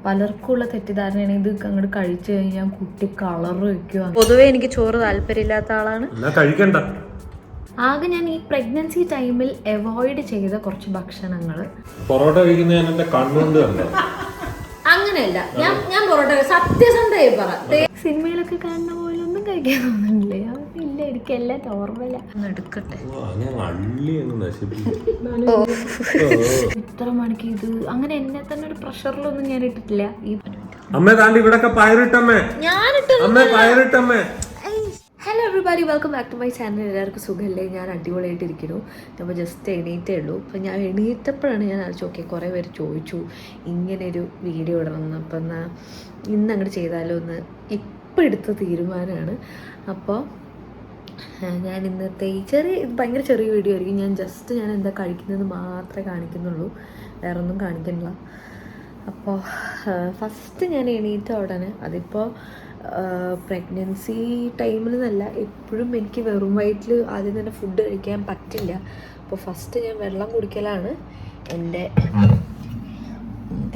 പലർക്കുള്ള തെറ്റിദ്ധാരണയാണ് ഇത് അങ്ങോട്ട് കഴിച്ചു കഴിഞ്ഞാൽ കുട്ടി കളർ വയ്ക്കുക. പൊതുവേ എനിക്ക് ചോറ് താല്പര്യമില്ലാത്ത ആളാണ്. കഴിക്കണ്ട. ആകെ ഞാൻ ഈ പ്രഗ്നൻസി ടൈമിൽ അവോയ്ഡ് ചെയ്ത കുറച്ച് ഭക്ഷണങ്ങൾ. പൊറോട്ട കഴിക്കുന്ന കണ്ണുകൊണ്ട് അങ്ങനെയല്ല, ഞാൻ പൊറോട്ട സത്യസന്ധമായി പറ. സിനിമയിലൊക്കെ കാണുന്ന പോലെ ഒന്നും കഴിക്കാൻ തോന്നുന്നില്ലേ? ഇല്ല, എനിക്കെല്ലാം നോർമലാ. ഒന്ന് എടുക്കട്ടെ. ഇത്ര മണിക്ക് ഇത് അങ്ങനെ എന്നെ തന്നെ ഒരു പ്രഷറിലൊന്നും ഞാൻ ഇട്ടിട്ടില്ല. ഈ hello everybody, welcome back to my channel. എല്ലാവർക്കും സുഖമല്ലേ? ഞാൻ അടിപൊളിയായിട്ടിരിക്കുന്നു. അപ്പോൾ ജസ്റ്റ് എണീറ്റേ ഉള്ളൂ. അപ്പോൾ ഞാൻ എണീറ്റപ്പോഴാണ് ഞാൻ ആലോചിച്ചു, ഓക്കെ കുറേ പേര് ചോദിച്ചു ഇങ്ങനെയൊരു വീഡിയോ ഇടണമെന്ന്. അപ്പം എന്നാൽ ഇന്ന് അങ്ങോട്ട് ചെയ്താലോ എന്ന് ഇപ്പം എടുത്ത തീരുമാനമാണ്. അപ്പോൾ ഞാൻ ഇന്നത്തെ ഈ ഭയങ്കര ചെറിയ വീഡിയോ ആയിരിക്കും. ഞാൻ എന്താ കഴിക്കുന്നത് മാത്രമേ കാണിക്കുന്നുള്ളൂ, വേറെ ഒന്നും കാണിക്കണില്ല. അപ്പോൾ ഫസ്റ്റ് ഞാൻ എണീറ്റ ഉടനെ, അതിപ്പോൾ പ്രഗ്നൻസി ടൈമിൽ എന്നല്ല, എപ്പോഴും എനിക്ക് വെറും വയറ്റിൽ ആദ്യം തന്നെ ഫുഡ് കഴിക്കാൻ പറ്റില്ല. അപ്പോൾ ഫസ്റ്റ് ഞാൻ വെള്ളം കുടിക്കലാണ് എൻ്റെ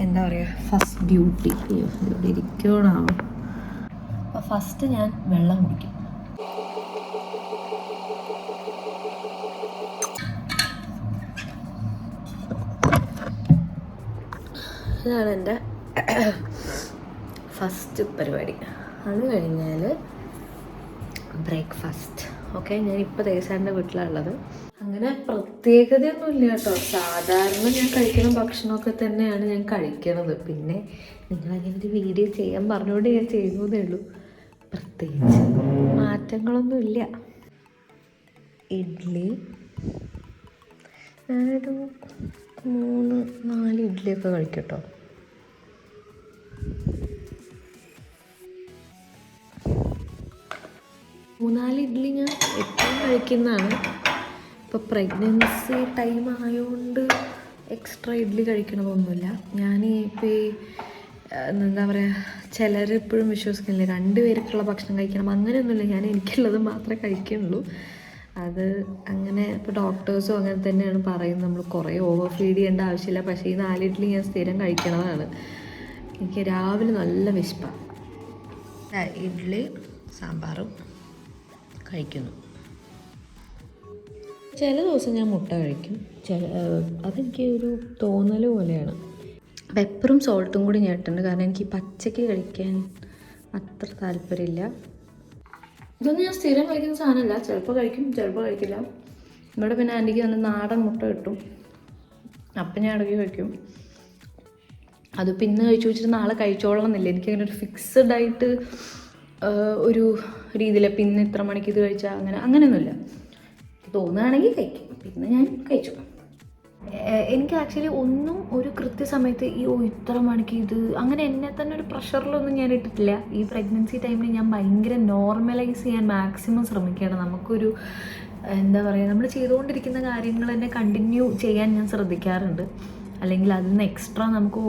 എന്താ പറയുക ഫസ്റ്റ് ഡ്യൂട്ടി. ഇവിടെ ഇരിക്കണാവും. അപ്പോൾ ഫസ്റ്റ് ഞാൻ വെള്ളം കുടിക്കും. ഇതാണ് എൻ്റെ ഫസ്റ്റ് പരിപാടി. അത് കഴിഞ്ഞാൽ ബ്രേക്ക്ഫാസ്റ്റ്. ഓക്കെ, ഞാനിപ്പോൾ ദേശാൻ്റെ വീട്ടിലുള്ളത്. അങ്ങനെ പ്രത്യേകതയൊന്നുമില്ല കേട്ടോ, സാധാരണ ഞാൻ കഴിക്കുന്ന ഭക്ഷണമൊക്കെ തന്നെയാണ് ഞാൻ കഴിക്കണത്. പിന്നെ നിങ്ങളങ്ങനെ ഒരു വീഡിയോ ചെയ്യാൻ പറഞ്ഞുകൊണ്ട് ഞാൻ ചെയ്യുന്നതേ ഉള്ളൂ, പ്രത്യേകിച്ച് മാറ്റങ്ങളൊന്നുമില്ല. ഇഡ്ഡലി, ഞാനൊരു 3-4 ഇഡ്ഡലിയൊക്കെ കഴിക്കട്ടോ. മൂന്നാല് ഇഡ്ഡലി ഞാൻ എപ്പോഴും കഴിക്കുന്നതാണ്. ഇപ്പോൾ പ്രഗ്നൻസി ടൈം ആയതുകൊണ്ട് എക്സ്ട്രാ ഇഡ്ഡലി കഴിക്കണമെന്നൊന്നുമില്ല. ഞാൻ ഇപ്പോൾ ഈ എന്താ പറയുക, ചിലർ എപ്പോഴും വിശ്വസിക്കുന്നില്ല 2 പേർക്കുള്ള ഭക്ഷണം കഴിക്കണം, അങ്ങനെയൊന്നുമില്ല. ഞാൻ എനിക്കുള്ളത് മാത്രമേ കഴിക്കുന്നുള്ളൂ. അത് അങ്ങനെ ഇപ്പോൾ ഡോക്ടേഴ്സും അങ്ങനെ തന്നെയാണ് പറയുന്നത്, നമ്മൾ കുറേ ഓവർ ഫീഡ് ചെയ്യേണ്ട ആവശ്യമില്ല. പക്ഷേ ഈ 4 ഇഡ്ഡലി ഞാൻ സ്ഥിരം കഴിക്കണതാണ്. എനിക്ക് രാവിലെ നല്ല വിശപ്പാണ്. ഇഡ്ഡലി സാമ്പാറും കഴിക്കുന്നു. ചില ദിവസം ഞാൻ മുട്ട കഴിക്കും. അതെനിക്ക് ഒരു തോന്നൽ പോലെയാണ്. പെപ്പറും സോൾട്ടും കൂടി ഞെട്ടുണ്ട്, കാരണം എനിക്ക് പച്ചയ്ക്ക് കഴിക്കാൻ അത്ര താല്പര്യമില്ല. ഇതൊന്നും ഞാൻ സ്ഥിരം കഴിക്കുന്ന സാധനമല്ല, ചിലപ്പോൾ കഴിക്കും ചിലപ്പോൾ കഴിക്കില്ല. ഇവിടെ പിന്നെ ആൻറ്റിക്ക് നല്ല നാടൻ മുട്ട കിട്ടും, അപ്പം ഞാൻ ഇടയ്ക്ക് കഴിക്കും. അത് പിന്നെ കഴിച്ചു വെച്ചിട്ട് നാളെ കഴിച്ചോളണമെന്നില്ല. എനിക്കങ്ങനെ ഒരു ഫിക്സഡ് ആയിട്ട് ഒരു രീതിയിൽ പിന്നെ ഇത്ര മണിക്ക് ഇത് കഴിച്ചാൽ അങ്ങനെയൊന്നുമില്ല. തോന്നുകയാണെങ്കിൽ കഴിക്കും, പിന്നെ ഞാൻ കഴിച്ചു. എനിക്ക് ആക്ച്വലി ഒന്നും ഒരു കൃത്യസമയത്ത് ഇത്ര മണിക്ക് ഇത് അങ്ങനെ എന്നെ തന്നെ ഒരു പ്രഷറിലൊന്നും ഞാൻ ഇട്ടിട്ടില്ല. ഈ പ്രഗ്നൻസി ടൈമിൽ ഞാൻ ഭയങ്കര നോർമലൈസ് ചെയ്യാൻ മാക്സിമം ശ്രമിക്കുകയാണ്. നമുക്കൊരു എന്താ പറയുക, നമ്മൾ ചെയ്തുകൊണ്ടിരിക്കുന്ന കാര്യങ്ങൾ തന്നെ കണ്ടിന്യൂ ചെയ്യാൻ ഞാൻ ശ്രദ്ധിക്കാറുണ്ട്. അല്ലെങ്കിൽ അതിൽ നിന്ന് എക്സ്ട്രാ നമുക്ക്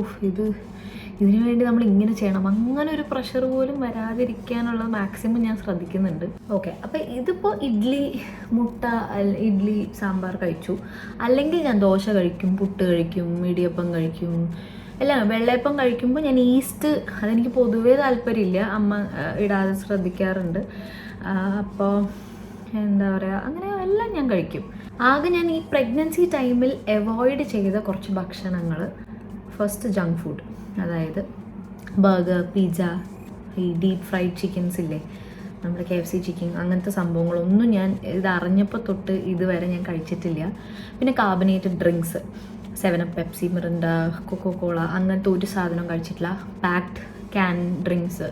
ഇതിനു വേണ്ടി നമ്മൾ ഇങ്ങനെ ചെയ്യണം, അങ്ങനെ ഒരു പ്രഷർ പോലും വരാതിരിക്കാനുള്ള മാക്സിമം ഞാൻ ശ്രദ്ധിക്കുന്നുണ്ട്. ഓക്കെ, അപ്പോൾ ഇതിപ്പോൾ ഇഡ്ഡലി സാമ്പാർ കഴിച്ചു. അല്ലെങ്കിൽ ഞാൻ ദോശ കഴിക്കും, പുട്ട് കഴിക്കും, ഇടിയപ്പം കഴിക്കും, എല്ലാം. വെള്ളയപ്പം കഴിക്കുമ്പോൾ ഞാൻ ഈസ്റ്റ്, അതെനിക്ക് പൊതുവേ താല്പര്യമില്ല, അമ്മ ഇടാതെ ശ്രദ്ധിക്കാറുണ്ട്. അപ്പോൾ എന്താ പറയുക, അങ്ങനെ എല്ലാം ഞാൻ കഴിക്കും. ആകെ ഞാൻ ഈ പ്രഗ്നൻസി ടൈമിൽ അവോയ്ഡ് ചെയ്ത കുറച്ച് ഭക്ഷണങ്ങൾ, ഫസ്റ്റ് ജങ്ക് ഫുഡ്, അതായത് ബർഗർ, പിസ്സ, ഈ ഡീപ്പ് ഫ്രൈഡ് ചിക്കൻസ് ഇല്ലേ, നമ്മുടെ KFC ചിക്കൻ, അങ്ങനത്തെ സംഭവങ്ങളൊന്നും ഞാൻ ഇത് അറിഞ്ഞപ്പോൾ തൊട്ട് ഇതുവരെ ഞാൻ കഴിച്ചിട്ടില്ല. പിന്നെ carbonated drinks, 7up, Pepsi, Mirinda, Coca Cola, അങ്ങനത്തെ ഒരു സാധനം കഴിച്ചിട്ടില്ല. Packed can drinks,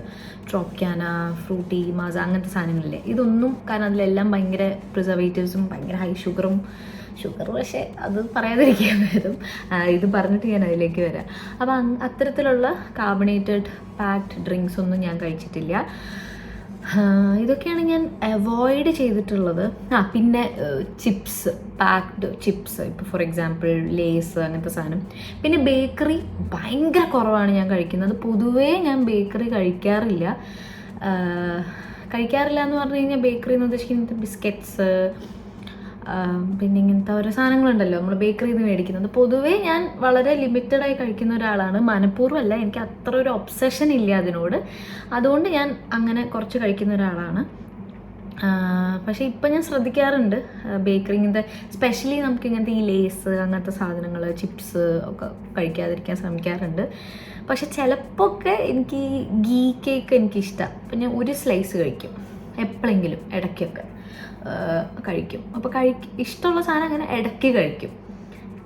Tropicana, Frooti, Maaza, അങ്ങനത്തെ സാധനങ്ങളില്ലേ, ഇതൊന്നും. കാരണം അതിലെല്ലാം ഭയങ്കര പ്രിസർവേറ്റീവ്സും ഭയങ്കര ഹൈ ഷുഗർ, പക്ഷേ അത് പറയാതിരിക്കാൻ വരും. ഇത് പറഞ്ഞിട്ട് ഞാൻ അതിലേക്ക് വരാം. അപ്പം അത്തരത്തിലുള്ള കാർബണേറ്റഡ് പാക്ഡ് ഡ്രിങ്ക്സ് ഒന്നും ഞാൻ കഴിച്ചിട്ടില്ല. ഇതൊക്കെയാണ് ഞാൻ അവോയ്ഡ് ചെയ്തിട്ടുള്ളത്. പിന്നെ ചിപ്സ്, പാക്ഡ് ചിപ്സ്, ഇപ്പോൾ ഫോർ എക്സാമ്പിൾ ലേസ്, അങ്ങനത്തെ സാധനം. പിന്നെ ബേക്കറി ഭയങ്കര കുറവാണ് ഞാൻ കഴിക്കുന്നത്. പൊതുവേ ഞാൻ ബേക്കറി കഴിക്കാറില്ല എന്ന് പറഞ്ഞു കഴിഞ്ഞാൽ, ബേക്കറി എന്ന് ഉദ്ദേശിക്കുന്നത് ബിസ്ക്കറ്റ്സ്, പിന്നെ ഇങ്ങനത്തെ ഓരോ സാധനങ്ങളുണ്ടല്ലോ നമ്മൾ ബേക്കറിയിൽ നിന്ന് മേടിക്കുന്നത്. പൊതുവേ ഞാൻ വളരെ ലിമിറ്റഡായി കഴിക്കുന്ന ഒരാളാണ്. മനഃപൂർവ്വമല്ല, എനിക്ക് അത്ര ഒരു ഒബ്സഷൻ ഇല്ല അതിനോട്. അതുകൊണ്ട് ഞാൻ അങ്ങനെ കുറച്ച് കഴിക്കുന്ന ഒരാളാണ്. പക്ഷേ ഇപ്പം ഞാൻ ശ്രദ്ധിക്കാറുണ്ട് ബേക്കറി ഇങ്ങനത്തെ, സ്പെഷ്യലി നമുക്ക് ഇങ്ങനത്തെ ഈ ലേസ് അങ്ങനത്തെ സാധനങ്ങൾ, ചിപ്സ് ഒക്കെ കഴിക്കാതിരിക്കാൻ ശ്രമിക്കാറുണ്ട്. പക്ഷെ ചിലപ്പോൾ ഒക്കെ എനിക്ക് ഗീ കേക്ക് എനിക്കിഷ്ടമാണ്. അപ്പം ഞാൻ ഒരു സ്ലൈസ് കഴിക്കും, എപ്പോഴെങ്കിലും ഇടയ്ക്കൊക്കെ കഴിക്കും. അപ്പോൾ ഇഷ്ടമുള്ള സാധനം അങ്ങനെ ഇടയ്ക്ക് കഴിക്കും.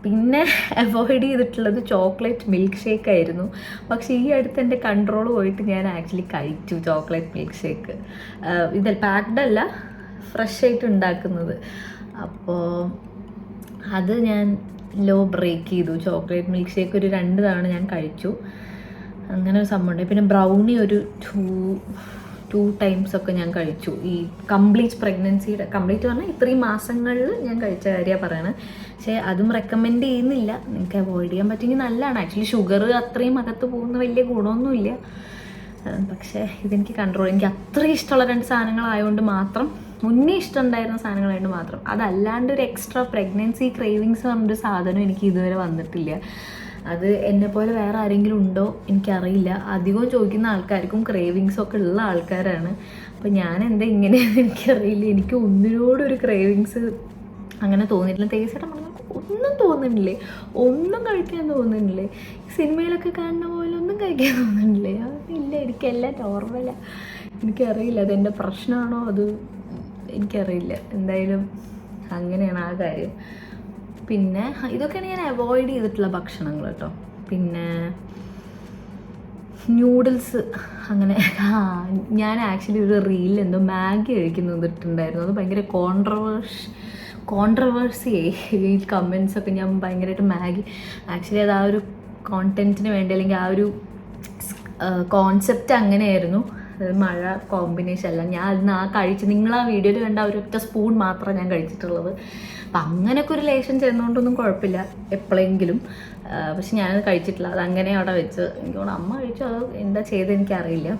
പിന്നെ അവോയ്ഡ് ചെയ്തിട്ടുള്ളത് ചോക്ലേറ്റ് മിൽക്ക് ഷേക്ക് ആയിരുന്നു. പക്ഷേ ഈ അടുത്ത് എൻ്റെ കൺട്രോൾ പോയിട്ട് ഞാൻ ആക്ച്വലി കഴിച്ചു ചോക്ലേറ്റ് മിൽക്ക് ഷേക്ക്. ഇത് പാക്ഡ് അല്ല, ഫ്രഷ് ആയിട്ട് ഉണ്ടാക്കുന്നത്. അപ്പോൾ അത് ഞാൻ ബ്രേക്ക് ചെയ്തു. ചോക്ലേറ്റ് മിൽക്ക് ഷേക്ക് ഒരു 2 തവണ ഞാൻ കഴിച്ചു. അങ്ങനെ ഒരു സംഭവമുണ്ട്. പിന്നെ ബ്രൗണി ഒരു 2 ടൈംസ് ഒക്കെ ഞാൻ കഴിച്ചു. ഈ കംപ്ലീറ്റ് പറഞ്ഞാൽ ഇത്രയും മാസങ്ങളിൽ ഞാൻ കഴിച്ച കാര്യമാണ് പറയണത്. പക്ഷേ അതും റെക്കമെൻഡ് ചെയ്യുന്നില്ല. നിങ്ങൾക്ക് അവോയ്ഡ് ചെയ്യാൻ പറ്റുമെങ്കിൽ നല്ലതാണ്. ആക്ച്വലി ഷുഗർ അത്രയും അകത്ത് പോകുന്ന വലിയ ഗുണമൊന്നുമില്ല. പക്ഷേ ഇതെനിക്ക് എനിക്ക് അത്രയും ഇഷ്ടമുള്ള 2 സാധനങ്ങളായതുകൊണ്ട് മാത്രം, മുന്നേ ഇഷ്ടമുണ്ടായിരുന്ന സാധനങ്ങളായതുകൊണ്ട് മാത്രം. അതല്ലാണ്ട് ഒരു എക്സ്ട്രാ പ്രഗ്നൻസി ക്രേവിങ്സ് പറഞ്ഞൊരു സാധനം എനിക്ക് ഇതുവരെ വന്നിട്ടില്ല. അത് എന്നെപ്പോലെ വേറെ ആരെങ്കിലും ഉണ്ടോ എനിക്കറിയില്ല. അധികവും ചോദിക്കുന്ന ആൾക്കാർക്കും ക്രേവിങ്സൊക്കെ ഉള്ള ആൾക്കാരാണ്. അപ്പോൾ ഞാൻ എന്താ ഇങ്ങനെയാണെന്ന് എനിക്കറിയില്ല. എനിക്ക് ഒന്നിനോടൊരു ക്രേവിങ്സ് അങ്ങനെ തോന്നിയിട്ടില്ല. തേച്ചേട്ടൻ പറഞ്ഞാൽ ഒന്നും തോന്നുന്നില്ലേ, ഒന്നും കഴിക്കാൻ തോന്നുന്നില്ലേ, സിനിമയിലൊക്കെ കാണുന്ന പോലെ ഒന്നും കഴിക്കാൻ തോന്നുന്നില്ലേ? ഇല്ല, എനിക്കെല്ലാം നോർമലാണ്. എനിക്കറിയില്ല അതെൻ്റെ പ്രശ്നമാണോ അത് എനിക്കറിയില്ല. എന്തായാലും അങ്ങനെയാണ് ആ കാര്യം. പിന്നെ ഇതൊക്കെയാണ് ഞാൻ അവോയ്ഡ് ചെയ്തിട്ടുള്ള ഭക്ഷണങ്ങൾ കേട്ടോ. പിന്നെ ന്യൂഡിൽസ് അങ്ങനെ ഞാൻ ആക്ച്വലി ഒരു റീലിൽ എന്തോ മാഗി കഴിക്കുന്നുണ്ടായിരുന്നു. അത് ഭയങ്കര കോൺട്രവേഴ്സിയായി ഈ കമൻസൊക്കെ. ഞാൻ ഭയങ്കരമായിട്ട് മാഗി ആക്ച്വലി അത് ആ ഒരു കോണ്ടൻറ്റിന് വേണ്ടി, അല്ലെങ്കിൽ ആ ഒരു കോൺസെപ്റ്റ് അങ്ങനെയായിരുന്നു. മഴ കോമ്പിനേഷൻ അല്ല. ഞാൻ അതിന് നിങ്ങൾ ആ വീഡിയോയിൽ കണ്ട ഒരൊറ്റ സ്പൂൺ മാത്രമേ ഞാൻ കഴിച്ചിട്ടുള്ളത്. അപ്പം അങ്ങനെയൊക്കെ ഒരു ലേശം ചെന്നുകൊണ്ടൊന്നും കുഴപ്പമില്ല എപ്പോഴെങ്കിലും. പക്ഷെ ഞാനത് കഴിച്ചിട്ടില്ല. അതങ്ങനെ അവിടെ വെച്ച് എനിക്ക് തോന്നുന്നു അമ്മ കഴിച്ചു, അത് എന്താ ചെയ്തത് എനിക്കറിയില്ല.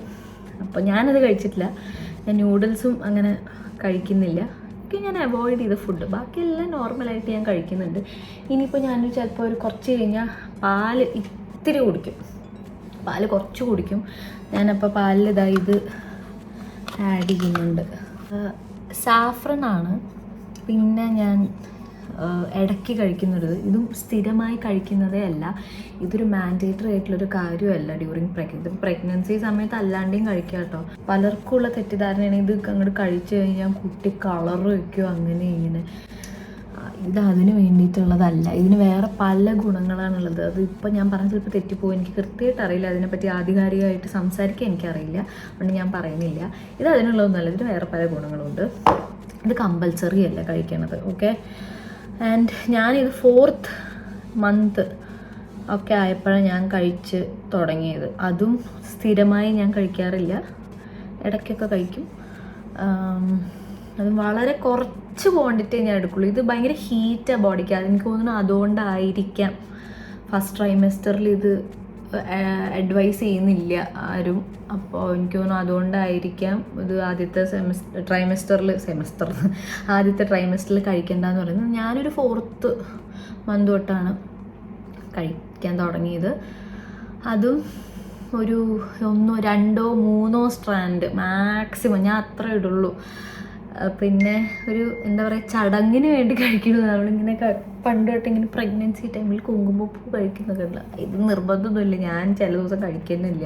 അപ്പോൾ ഞാനത് കഴിച്ചിട്ടില്ല. ഞാൻ ന്യൂഡിൽസും അങ്ങനെ കഴിക്കുന്നില്ല. ഒക്കെ ഞാൻ അവോയ്ഡ് ചെയ്ത ഫുഡ്. ബാക്കിയെല്ലാം നോർമലായിട്ട് ഞാൻ കഴിക്കുന്നുണ്ട്. ഇനിയിപ്പോൾ ഞാൻ ചിലപ്പോൾ ഒരു കുറച്ച് കഴിഞ്ഞാൽ പാല് ഇത്തിരി കുടിക്കും, പാല് കുറച്ച് കുടിക്കും. ഞാനപ്പോൾ പാലിൽ ഇത് ആഡ് ചെയ്യുന്നുണ്ട്. സാഫ്രനാണ്. പിന്നെ ഞാൻ ഇടയ്ക്ക് കഴിക്കുന്നത്, ഇതും സ്ഥിരമായി കഴിക്കുന്നതേ അല്ല. ഇതൊരു മാൻഡേറ്ററി ആയിട്ടുള്ളൊരു കാര്യമല്ല ഡ്യൂറിങ് പ്രഗ്നൻസി സമയത്ത് അല്ലാണ്ടെയും കഴിക്കുക കേട്ടോ. പലർക്കുള്ള തെറ്റിദ്ധാരണയാണ് ഇത് അങ്ങോട്ട് കഴിച്ചു കഴിഞ്ഞാൽ കുട്ടി കളർ വയ്ക്കുമോ അങ്ങനെ ഇങ്ങനെ. ഇത് അതിന് വേണ്ടിയിട്ടുള്ളതല്ല. ഇതിന് വേറെ പല ഗുണങ്ങളാണുള്ളത്. അത് ഇപ്പോൾ ഞാൻ പറഞ്ഞ ചിലപ്പോൾ തെറ്റിപ്പോകും, എനിക്ക് കൃത്യമായിട്ട് അറിയില്ല. അതിനെപ്പറ്റി ആധികാരികമായിട്ട് സംസാരിക്കാൻ എനിക്കറിയില്ല, അതുകൊണ്ട് ഞാൻ പറയുന്നില്ല. ഇത് അതിനുള്ളതൊന്നുമല്ല, ഇതിന് വേറെ പല ഗുണങ്ങളുണ്ട്. ഇത് കമ്പൽസറി അല്ല കഴിക്കണത്, ഓക്കെ. ആൻഡ് ഞാനിത് 4th മന്ത് ഒക്കെ ആയപ്പോഴാണ് ഞാൻ കഴിച്ച് തുടങ്ങിയത്. അതും സ്ഥിരമായി ഞാൻ കഴിക്കാറില്ല, ഇടയ്ക്കൊക്കെ കഴിക്കും. അത് വളരെ കുറച്ച് ക്വാണ്ടിറ്റി ഞാൻ എടുക്കുള്ളൂ. ഇത് ഭയങ്കര ഹീറ്റാണ് ബോഡിക്ക്. അതെനിക്ക് തോന്നുന്നു അതുകൊണ്ടായിരിക്കാം ഫസ്റ്റ് ട്രൈമെസ്റ്ററിൽ ഇത് അഡ്വൈസ് ചെയ്യുന്നില്ല ആരും. അപ്പോൾ എനിക്ക് തോന്നുന്നു അതുകൊണ്ടായിരിക്കാം ഇത് ആദ്യത്തെ ആദ്യത്തെ ട്രൈമെസ്റ്ററിൽ കഴിക്കേണ്ടതെന്ന് പറയുന്നത്. ഞാനൊരു 4th മന്ത് തൊട്ടാണ് കഴിക്കാൻ തുടങ്ങിയത്. അതും ഒരു 1, 2, 3 സ്ട്രാൻഡ് മാക്സിമം, ഞാൻ അത്ര ഇടുള്ളൂ. പിന്നെ ഒരു എന്താ പറയുക, ചടങ്ങിന് വേണ്ടി കഴിക്കുന്നത്. നമ്മളിങ്ങനെ പണ്ട് തൊട്ട് ഇങ്ങനെ പ്രഗ്നൻസി ടൈമിൽ കുങ്കുമപ്പൂ കഴിക്കുന്നൊക്കെ ഉള്ള. ഇത് നിർബന്ധമൊന്നുമില്ല, ഞാൻ ചില ദിവസം കഴിക്കുന്നില്ല.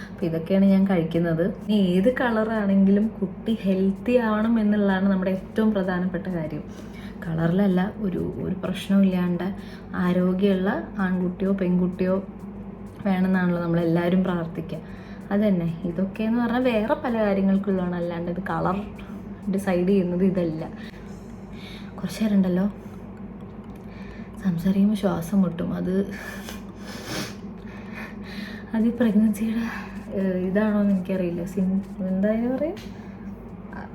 അപ്പോൾ ഇതൊക്കെയാണ് ഞാൻ കഴിക്കുന്നത്. ഇനി ഏത് കളറാണെങ്കിലും കുട്ടി ഹെൽത്തി ആവണം എന്നുള്ളതാണ് നമ്മുടെ ഏറ്റവും പ്രധാനപ്പെട്ട കാര്യം. കളറിലല്ല, ഒരു പ്രശ്നമില്ലാണ്ട് ആരോഗ്യമുള്ള ആൺകുട്ടിയോ പെൺകുട്ടിയോ വേണമെന്നാണല്ലോ നമ്മളെല്ലാവരും പ്രാർത്ഥിക്കുക. അതുതന്നെ ഇതൊക്കെയെന്ന് പറഞ്ഞാൽ വേറെ പല കാര്യങ്ങൾക്കുള്ളതാണ്, അല്ലാണ്ട് ഇത് കളർ ഡിസൈഡ് ചെയ്യുന്നത് ഇതല്ല. കുറച്ച് നേരം ഉണ്ടല്ലോ സംസാരിക്കുമ്പോൾ ശ്വാസം മുട്ടും. അത് ഈ പ്രഗ്നൻസിയുടെ ഇതാണോ എന്ന് എനിക്കറിയില്ല. എന്തായാലും പറയാം,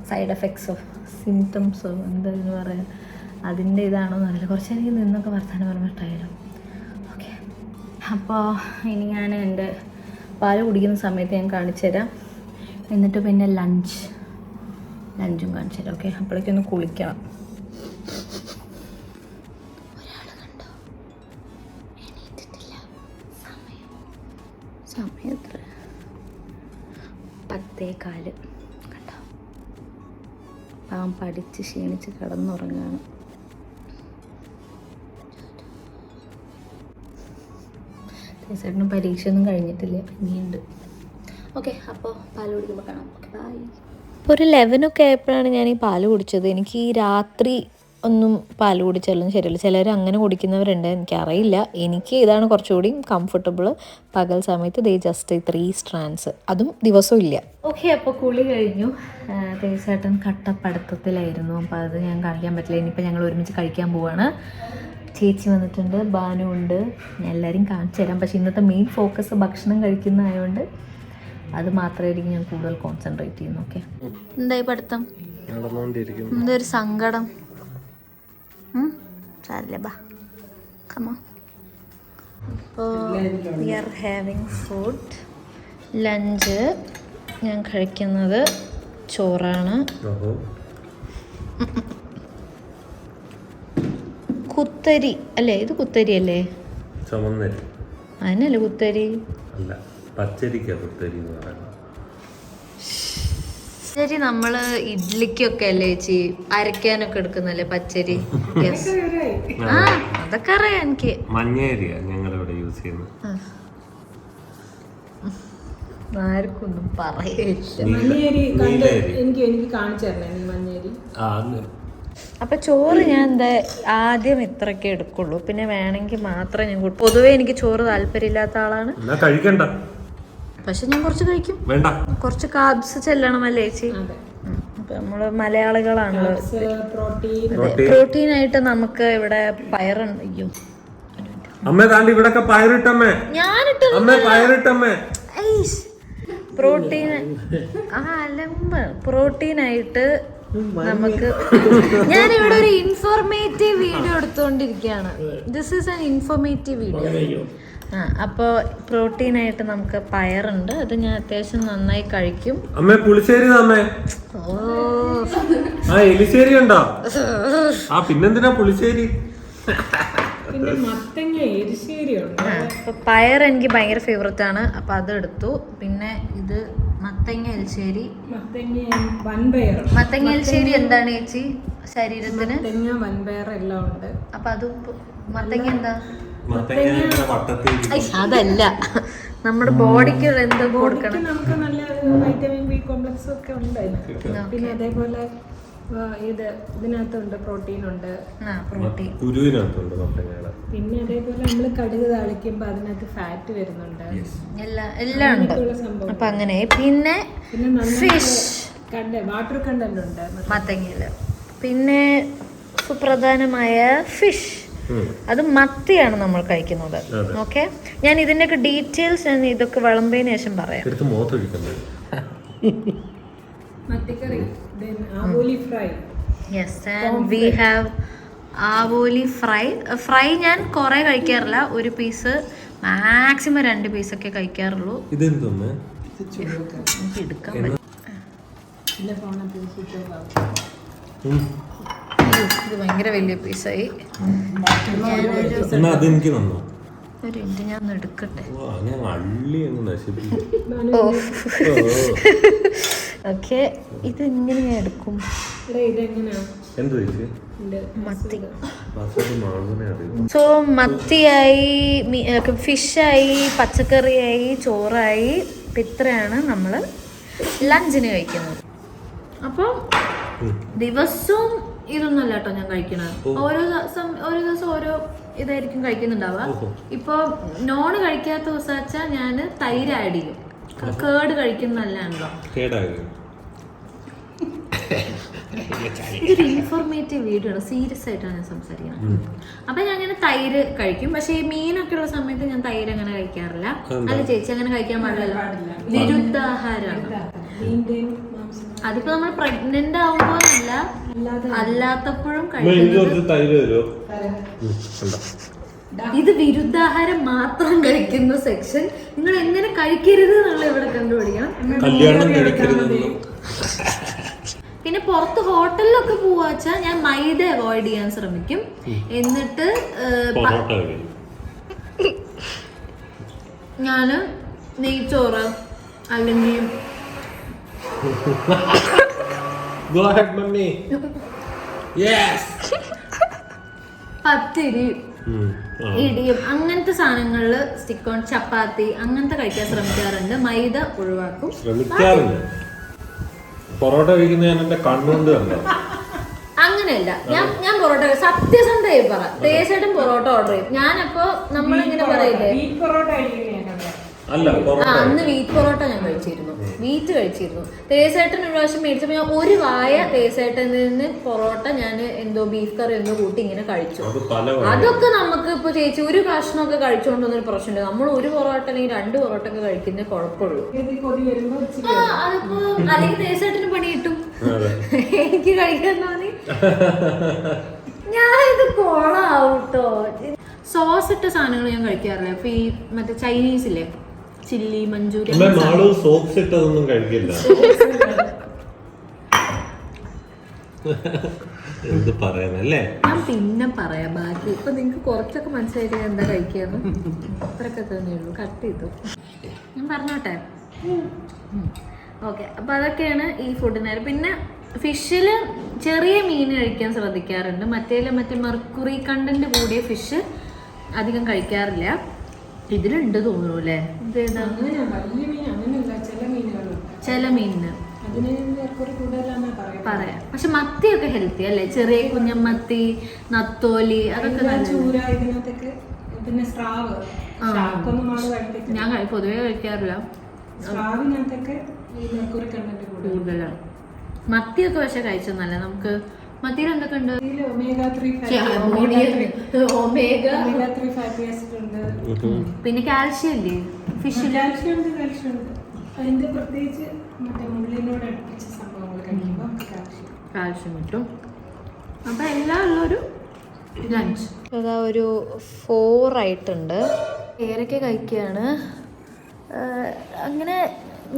സൈഡ് എഫക്ട്സോ സിംറ്റംസോ എന്തായാലും പറയാം, അതിൻ്റെ ഇതാണോ എന്നറിയില്ല. കുറച്ച് നേരം നിന്നൊക്കെ വർത്താനം പറഞ്ഞിട്ടായാലും ഓക്കെ. അപ്പോൾ ഇനി ഞാൻ എൻ്റെ പാല് കുടിക്കുന്ന സമയത്ത് ഞാൻ കാണിച്ചു തരാം. എന്നിട്ട് പിന്നെ ലഞ്ചും കാണിച്ചു തരാം, ഓക്കെ. അപ്പോഴേക്കൊന്ന് കുളിക്കണം. 10:15 കണ്ടോ, പാവം പഠിച്ച് ക്ഷീണിച്ച് കിടന്നുറങ്ങാണ്. ചേട്ടനും പരീക്ഷയൊന്നും കഴിഞ്ഞിട്ടില്ല, ഇനിയുണ്ട്. ഓക്കെ, അപ്പോൾ പാല് കുടിക്കുമ്പോൾ കാണാം. Okay, bye. ഇപ്പോൾ ഒരു 11 ആയപ്പോഴാണ് ഞാൻ ഈ പാല് കുടിച്ചത്. എനിക്ക് ഈ രാത്രി ഒന്നും പാല് കുടിച്ചാലും ശരിയല്ല. ചിലർ അങ്ങനെ കുടിക്കുന്നവരുണ്ട്, എനിക്കറിയില്ല. എനിക്ക് ഇതാണ് കുറച്ചുകൂടി കംഫർട്ടബിൾ. പകൽ സമയത്ത് ജസ്റ്റ് 3 strands, അതും ദിവസവും ഇല്ല. ഓക്കെ, അപ്പോൾ കുളി കഴിഞ്ഞു. തേച്ചേട്ടൻ കട്ടപ്പടുത്തത്തിലായിരുന്നു, അപ്പോൾ അത് ഞാൻ കാണിക്കാൻ പറ്റില്ല. ഇനിയിപ്പോൾ ഞങ്ങൾ ഒരുമിച്ച് കഴിക്കാൻ പോവാണ്. ചേച്ചി വന്നിട്ടുണ്ട്, ബാനു ഉണ്ട്. ഞാൻ എല്ലാവരും കാണിച്ചു തരാം. പക്ഷേ ഇന്നത്തെ മെയിൻ ഫോക്കസ് ഭക്ഷണം കഴിക്കുന്നതായതുകൊണ്ട് അത് മാത്രമായിരിക്കും ഞാൻ കൂടുതൽ കോൺസെൻട്രേറ്റ് ചെയ്യുന്നു. ഓക്കെ, എന്തായി പഠിത്തം? എന്തൊരു സങ്കടം. സാരില്ല, ബാ കമോ. അപ്പോൾ we are having food. Lunch ഞാൻ കഴിക്കുന്നത് ചോറാണ്. കുത്തരി അല്ലേ? ഇത് കുത്തരി അല്ലേ? അതിനല്ലേ കുത്തരി? പച്ചരി നമ്മൾ ഇഡ്ലിക്കൊക്കെ അല്ലേ ചേച്ചി അരക്കാനൊക്കെ എടുക്കുന്നല്ലേ പച്ചരി? യെസ്, ആ അതൊക്കെ അറിയാം എനിക്ക്. ആർക്കൊന്നും പറയില്ല. എനിക്ക് കാണിച്ചു തരണേ. അപ്പൊ ചോറ് ഞാൻ എന്താ ആദ്യം ഇത്രയൊക്കെ എടുക്കുള്ളൂ, പിന്നെ വേണമെങ്കിൽ മാത്രമേ ഞാൻ പൊതുവേ എനിക്ക് ചോറ് താല്പര്യമില്ലാത്ത ആളാണ്. പക്ഷെ ഞാൻ കുറച്ച് കഴിക്കും. കുറച്ച് കാർബ്സ് ചെല്ലണമല്ലേ ചേച്ചി? അപ്പൊ നമ്മള് മലയാളികളാണല്ലോ. പ്രോട്ടീൻ ആയിട്ട് നമുക്ക് ഇവിടെ പയറുണ്ട്. അയ്യോ, പ്രോട്ടീനായിട്ട് നമുക്ക് ഞാനിവിടെ ഒരു ഇൻഫോർമേറ്റീവ് വീഡിയോ എടുത്തുകൊണ്ടിരിക്കുകയാണ്. This is an informative video. അപ്പോൾ പ്രോട്ടീനായിട്ട് നമുക്ക് പയറുണ്ട്, അത് ഞാൻ അത്യാവശ്യം നന്നായി കഴിക്കും. പിന്നെന്തിനാ പുളിശ്ശേരി? അപ്പൊ പയർ എനിക്ക് ഭയങ്കര ഫേവററ്റ് ആണ്, അപ്പൊ അതെടുത്തു. പിന്നെ ഇത് മത്തങ്ങ എലിശ്ശേരി. മത്തങ്ങ എലിശ്ശേരി എന്താണ് ചേച്ചി ശരീരത്തിന്? അപ്പൊ അത് മത്തങ്ങ എന്താ? അതല്ല, നമ്മുടെ ബോഡിക്ക് എന്തൊക്കെ കൊടുക്കണം. നമുക്ക് നല്ല വൈറ്റമിൻ ബി കോംപ്ലക്സ് ഒക്കെ ഉണ്ട്. പിന്നെ അതേപോലെ ഇതിനകത്തുണ്ട് പ്രോട്ടീൻ ഉണ്ട്. പിന്നെ അതേപോലെ നമ്മൾ കടുക് താളിക്കുമ്പോ അതിനകത്ത് ഫാറ്റ് വരുന്നുണ്ട്. എല്ലാം ഉണ്ട്. അപ്പൊ അങ്ങനെ പിന്നെ ഫിഷ് വാട്ടർ കണ്ടന്റ് ഉണ്ട് മത്തങ്ങയില്. പിന്നെ സുപ്രധാനമായ ഫിഷ്, അത് മത്തിയാണ് നമ്മൾ കഴിക്കുന്നത്. ഓക്കെ, ഞാൻ ഇതിന്റെയൊക്കെ ഡീറ്റെയിൽസ് ഞാൻ ഇതൊക്കെ വിളമ്പതിന് ശേഷം പറയാം. മത്തിക്കറി, then ആവോലി fry. Yes, and we have avoli fry. Fry ഞാൻ കുറേ കഴിക്കാറില്ല, ഒരു പീസ് മാക്സിമം 2 പീസൊക്കെ കഴിക്കാറുള്ളൂ. എനിക്ക് എടുക്കാൻ പറ്റും. ഇത് ഭയങ്കര വലിയ പീസായി. ഒരു മിനിറ്റ്, ഞാൻ ഒന്ന് എടുക്കട്ടെ. ഓക്കെ, ഇത് ഇങ്ങനെ ഞാൻ എടുക്കും. മത്തി. സോ മത്തിയായി, ഫിഷായി, പച്ചക്കറിയായി, ചോറായി. ഇപ്പം ഇത്രയാണ് നമ്മൾ ലഞ്ചിന് കഴിക്കുന്നത്. അപ്പോൾ ദിവസവും ഇതൊന്നല്ല കേട്ടോ ഞാൻ കഴിക്കണത്. ഓരോ ദിവസം ഓരോ ഇതായിരിക്കും കഴിക്കുന്നുണ്ടാവുക. ഇപ്പൊ നോണ് കഴിക്കാത്ത ദിവസം വെച്ചാൽ ഞാൻ തൈര് ആഡ് ചെയ്യും. കേട് കഴിക്കുന്നല്ലാണല്ലോ. ഇതൊരു ഇൻഫോർമേറ്റീവ് വീഡിയോ ആണ്, സീരിയസ് ആയിട്ടാണ് ഞാൻ സംസാരിക്കുന്നത്. അപ്പൊ ഞാൻ അങ്ങനെ തൈര് കഴിക്കും. പക്ഷെ ഈ മീനൊക്കെ ഉള്ള സമയത്ത് ഞാൻ തൈര് അങ്ങനെ കഴിക്കാറില്ല. അല്ല ചേച്ചി, അങ്ങനെ കഴിക്കാൻ പാടില്ലല്ലോ, വിരുദ്ധാഹാരമാണ്. അതിപ്പോ നമ്മൾ പ്രഗ്നന്റ് ആവുമ്പോഴല്ല, അല്ലാത്തപ്പോഴും കഴിക്കുന്നത്. ഇത് വിരുദ്ധാഹാരം മാത്രം കഴിക്കുന്ന സെക്ഷൻ. നിങ്ങൾ എങ്ങനെ കഴിക്കരുത് എന്നുള്ള ഇവിടെ കണ്ടുപിടിക്കണം. പിന്നെ പുറത്ത് ഹോട്ടലിലൊക്കെ പോവാച്ചാ ഞാൻ മൈദ അവോയ്ഡ് ചെയ്യാൻ ശ്രമിക്കും. എന്നിട്ട് ഞാന് നെയ്ച്ചോറ് അല്ലെങ്കിൽ Go ahead, mummy. Yes. പത്തിരി, ഇടിയും അങ്ങനത്തെ സാധനങ്ങളിൽ സ്റ്റിക്ക് ഓൺ, ചപ്പാത്തി അങ്ങനത്തെ കഴിക്കാൻ ശ്രമിക്കാറുണ്ട്. മൈദ ഒഴിവാക്കും. ശ്രമിക്കാറുണ്ട്. പൊറോട്ട കഴിക്കുന്ന ഞാൻ എന്റെ കണ്ണുകൊണ്ട് കണ്ടോ. അങ്ങനെയല്ല, ഞാൻ പൊറോട്ട സത്യസന്ധമായി പറ, തേസേട്ടൻ പൊറോട്ട ഓർഡർ ചെയ്യും. ഞാനപ്പോ നമ്മളിങ്ങനെ പറയില്ലേ, അല്ല അന്ന് വീറ്റ് പൊറോട്ട ഞാൻ കഴിച്ചിരുന്നു, വീറ്റ് കഴിച്ചിരുന്നു. തേസേട്ടൻ ഒരു പ്രാവശ്യം മേടിച്ചപ്പോ ഞാൻ ഒരു വായ തേസേട്ടനിൽ നിന്ന് പൊറോട്ട ഞാൻ എന്തോ ബീഫ് കറി എന്തോ കൂട്ടി ഇങ്ങനെ കഴിച്ചു. അതൊക്കെ നമുക്ക് ഇപ്പൊ ചേച്ചി ഒരു കഷ്ണമൊക്കെ കഴിച്ചുകൊണ്ടൊന്നൊരു പ്രശ്നമില്ല. നമ്മൾ ഒരു പൊറോട്ട അല്ലെങ്കിൽ 2 പൊറോട്ട ഒക്കെ കഴിക്കുന്നേ കുഴപ്പമുള്ളൂ. അതിപ്പോ അല്ലെങ്കിൽ തേസേട്ടന് പണി കിട്ടും, എനിക്ക് കഴിക്കാൻ തോന്നി ഞാൻ ഇത് കൊളാവൂട്ടോ. സോസ് ഇട്ട സാധനങ്ങൾ ഞാൻ കഴിക്കാറില്ല. ഇപ്പൊ ഈ മറ്റേ ചൈനീസ് ഇല്ലേ, ചില്ലി മഞ്ചൂരിയൻ, സോക്സ് ഇട്ടതൊന്നും കഴിക്കില്ല. എന്ത് പറയാനല്ലേ, ഞാൻ പിന്നെ പറയാം ബാക്കി. ഇപ്പൊ നിങ്ങക്ക് കുറച്ചൊക്കെ മനസ്സിലായിട്ട് എന്താ കഴിക്കാന്ന്, അത്രയൊക്കെ തന്നെയുള്ളൂ. കട്ട് ചെയ്തു ഞാൻ പറഞ്ഞോട്ടെ. ഓക്കെ, അപ്പൊ അതൊക്കെയാണ് ഈ ഫുഡിന്. പിന്നെ ഫിഷില് ചെറിയ മീൻ കഴിക്കാൻ ശ്രദ്ധിക്കാറുണ്ട്. മറ്റേ മെർക്കുറി കണ്ടന്റ് കൂടിയ ഫിഷ് അധികം കഴിക്കാറില്ല. ഇതിലുണ്ട് തോന്നുന്നു അല്ലേ, ചില മീനിന് പറയാം. പക്ഷെ മത്തിയൊക്കെ ഹെൽത്തി അല്ലേ, ചെറിയ കുഞ്ഞമത്തി, നത്തോലി, അതൊക്കെ ഞാൻ പൊതുവെ കഴിക്കാറില്ല. കൂടുതലാണ് മത്തിയൊക്കെ. പക്ഷെ കഴിച്ചെന്നല്ല, നമുക്ക് മത്തിയിൽ എന്തൊക്കെ ഉണ്ട്, പിന്നെ കാൽഷ്യം ഇല്ലേ ഫിഷിൽ, കാൽഷ്യം കിട്ടും. അപ്പൊ എല്ലാം ഉള്ളൊരു ലഞ്ച്. അതാ ഒരു 4 ആയിട്ടുണ്ട്. പേരൊക്കെ കഴിക്കുകയാണ്. അങ്ങനെ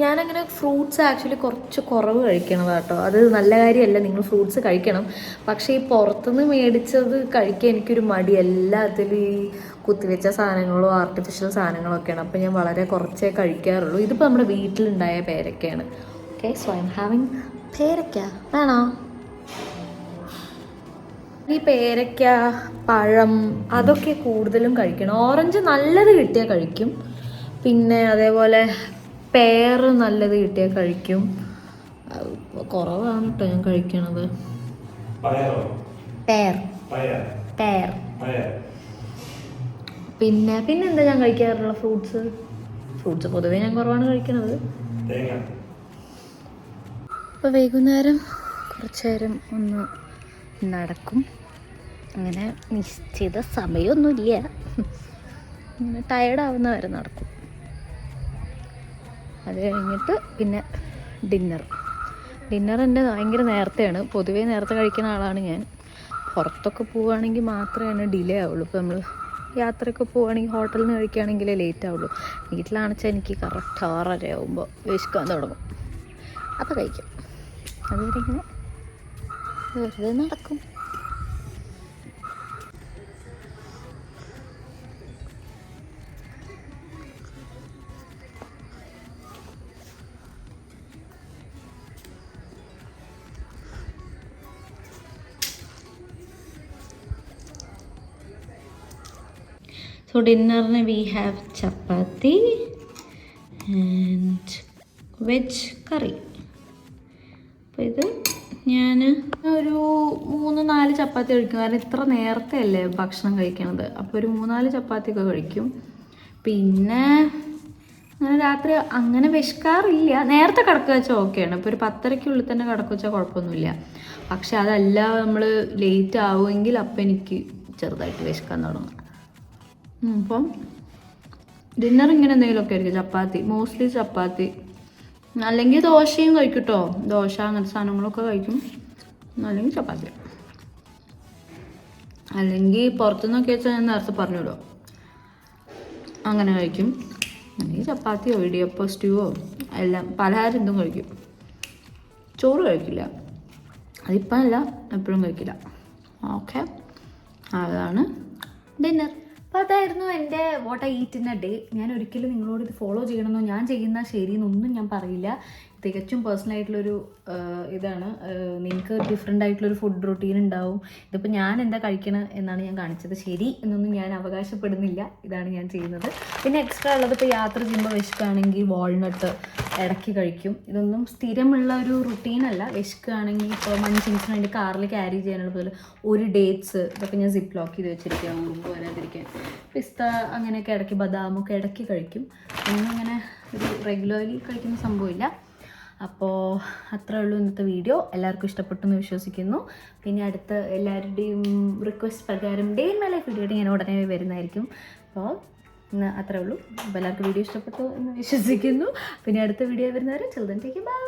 ഞാനങ്ങനെ ഫ്രൂട്ട്സ് ആക്ച്വലി കുറച്ച് കുറവ് കഴിക്കണത് കേട്ടോ. അത് നല്ല കാര്യമല്ല, നിങ്ങൾ ഫ്രൂട്ട്സ് കഴിക്കണം. പക്ഷേ ഈ പുറത്തുനിന്ന് മേടിച്ചത് കഴിക്കാൻ എനിക്കൊരു മടി. എല്ലാത്തിലും ഈ കുത്തിവെച്ച സാധനങ്ങളോ ആർട്ടിഫിഷ്യൽ സാധനങ്ങളൊക്കെയാണ്. അപ്പോൾ ഞാൻ വളരെ കുറച്ചേ കഴിക്കാറുള്ളൂ. ഇതിപ്പോൾ നമ്മുടെ വീട്ടിലുണ്ടായ പേരക്കയാണ്. Okay, so I'm having perakka. വേണോ? ഈ പേരക്ക, പഴം അതൊക്കെ കൂടുതലും കഴിക്കണം. ഓറഞ്ച് നല്ലത് കിട്ടിയാൽ കഴിക്കും. പിന്നെ അതേപോലെ പെയർ നല്ലത് കിട്ടിയാൽ കഴിക്കും. കുറവാണ് കേട്ടോ ഞാൻ കഴിക്കണത്. പെയർ പിന്നെ എന്താ ഞാൻ കഴിക്കാറുള്ള ഫ്രൂട്ട്സ് പൊതുവേ ഞാൻ കുറവാണ് കഴിക്കണത്. ഇപ്പോൾ വൈകുന്നേരം കുറച്ച് നേരം ഒന്ന് നടക്കും. അങ്ങനെ നിശ്ചിത സമയമൊന്നുമില്ല, ഇങ്ങനെ ടയർഡാവുന്ന വരെ നടക്കും. അത് കഴിഞ്ഞിട്ട് പിന്നെ ഡിന്നർ എൻ്റെ ഭയങ്കര നേരത്തെയാണ്. പൊതുവേ നേരത്തെ കഴിക്കുന്ന ആളാണ് ഞാൻ. പുറത്തൊക്കെ പോവുകയാണെങ്കിൽ മാത്രമേ ഡിലേ ആവുള്ളൂ. ഇപ്പോൾ നമ്മൾ യാത്രയൊക്കെ പോവുകയാണെങ്കിൽ ഹോട്ടലിൽ നിന്ന് കഴിക്കുകയാണെങ്കിലേ ലേറ്റ് ആവുള്ളൂ. വീട്ടിലാണെച്ചാൽ എനിക്ക് കറക്റ്റ് 6:30 ആകുമ്പോൾ വിശക്കാൻ തുടങ്ങും. അപ്പോൾ കഴിക്കും. അതുവരെ ഇങ്ങനെ വെറുതെ നടക്കും. So dinner we have chapati and veg curry. അപ്പോൾ ഇത് ഞാൻ ഒരു 3-4 ചപ്പാത്തി കഴിക്കും. കാരണം ഇത്ര നേരത്തെ അല്ലേ ഭക്ഷണം കഴിക്കണത്. അപ്പോൾ ഒരു 3-4 ചപ്പാത്തിയൊക്കെ കഴിക്കും. പിന്നെ അങ്ങനെ രാത്രി അങ്ങനെ വിശക്കാറില്ല. നേരത്തെ കിടക്കുക വെച്ചാൽ ഓക്കെയാണ്. ഇപ്പോൾ ഒരു 10:30-ക്കുള്ളിൽ തന്നെ കിടക്കുക വെച്ചാൽ കുഴപ്പമൊന്നുമില്ല. പക്ഷെ അതല്ല നമ്മൾ ലേറ്റ് ആവുമെങ്കിൽ അപ്പം എനിക്ക് ചെറുതായിട്ട് വിശക്കാൻ തുടങ്ങും. അപ്പം ഡിന്നർ ഇങ്ങനെ എന്തെങ്കിലുമൊക്കെ ആയിരിക്കും. ചപ്പാത്തി, മോസ്റ്റ്ലി ചപ്പാത്തി, അല്ലെങ്കിൽ ദോശയും കഴിക്കും കേട്ടോ. ദോശ അങ്ങനത്തെ സാധനങ്ങളൊക്കെ കഴിക്കും. അല്ലെങ്കിൽ ചപ്പാത്തി, അല്ലെങ്കിൽ പുറത്തുനിന്നൊക്കെ വെച്ചാൽ ഞാൻ നേരത്തെ പറഞ്ഞല്ലോ അങ്ങനെ കഴിക്കും. അല്ലെങ്കിൽ ചപ്പാത്തിയോ ഇടിയപ്പോ സ്റ്റൂവോ എല്ലാം പലഹാരം എന്തും കഴിക്കും. ചോറ് കഴിക്കില്ല. അതിപ്പം അല്ല, എപ്പോഴും കഴിക്കില്ല. ഓക്കെ, അതാണ് ഡിന്നർ. അപ്പോൾ അതായിരുന്നു എൻ്റെ what I eat in A day. ഞാൻ ഒരിക്കലും നിങ്ങളോട് ഇത് ഫോളോ ചെയ്യണമെന്നോ ഞാൻ ചെയ്യുന്ന ശരിയെന്നൊന്നും ഞാൻ പറയില്ല. തികച്ചും പേഴ്സണലായിട്ടുള്ളൊരു ഇതാണ്. നിങ്ങൾക്ക് ഡിഫറെൻ്റ് ആയിട്ടുള്ളൊരു ഫുഡ് റൊട്ടീൻ ഉണ്ടാവും. ഇതിപ്പോൾ ഞാൻ എന്താ കഴിക്കണം എന്നാണ് ഞാൻ കാണിച്ചത്. ശരി എന്നൊന്നും ഞാൻ അവകാശപ്പെടുന്നില്ല. ഇതാണ് ഞാൻ ചെയ്യുന്നത്. പിന്നെ എക്സ്ട്രാ ഉള്ളത് ഇപ്പോൾ യാത്ര ചെയ്യുമ്പോൾ വിശക്കുകയാണെങ്കിൽ വാൾനട്ട് ഇടയ്ക്ക് കഴിക്കും. ഇതൊന്നും സ്ഥിരമുള്ള ഒരു റുട്ടീനല്ല. വിശക്കുകയാണെങ്കിൽ ഇപ്പോൾ മൺചിങ്സിന് വേണ്ടി കാറിൽ ക്യാരി ചെയ്യാനുള്ള പോലെ ഒരു ഡേറ്റ്സ് ഇതൊക്കെ ഞാൻ സിപ്പ് ലോക്ക് ചെയ്ത് വെച്ചിരിക്കുക ഉറുമ്പ് വരാതിരിക്കാൻ. പിസ്ത അങ്ങനെയൊക്കെ ഇടയ്ക്ക് ബദാമൊക്കെ ഇടയ്ക്ക് കഴിക്കും. ഒന്നും അങ്ങനെ ഒരു റെഗുലർലി കഴിക്കുന്ന സംഭവമില്ല. അപ്പോൾ അത്രേ ഉള്ളൂ ഇന്നത്തെ വീഡിയോ. എല്ലാവർക്കും ഇഷ്ടപ്പെട്ടു എന്ന് വിശ്വസിക്കുന്നു. പിന്നെ അടുത്ത എല്ലാവരുടെയും റിക്വസ്റ്റ് പ്രകാരം day in my life video ഞാൻ ഉടനെ വരുന്നതായിരിക്കും. അപ്പോൾ ഇന്ന് അത്രേ ഉള്ളൂ. അപ്പോൾ എല്ലാവർക്കും വീഡിയോ ഇഷ്ടപ്പെട്ടു എന്ന് വിശ്വസിക്കുന്നു. പിന്നെ അടുത്ത വീഡിയോ വരുന്നവരെ ചിൽഡ്രൻ ടേക്ക് ബൈ.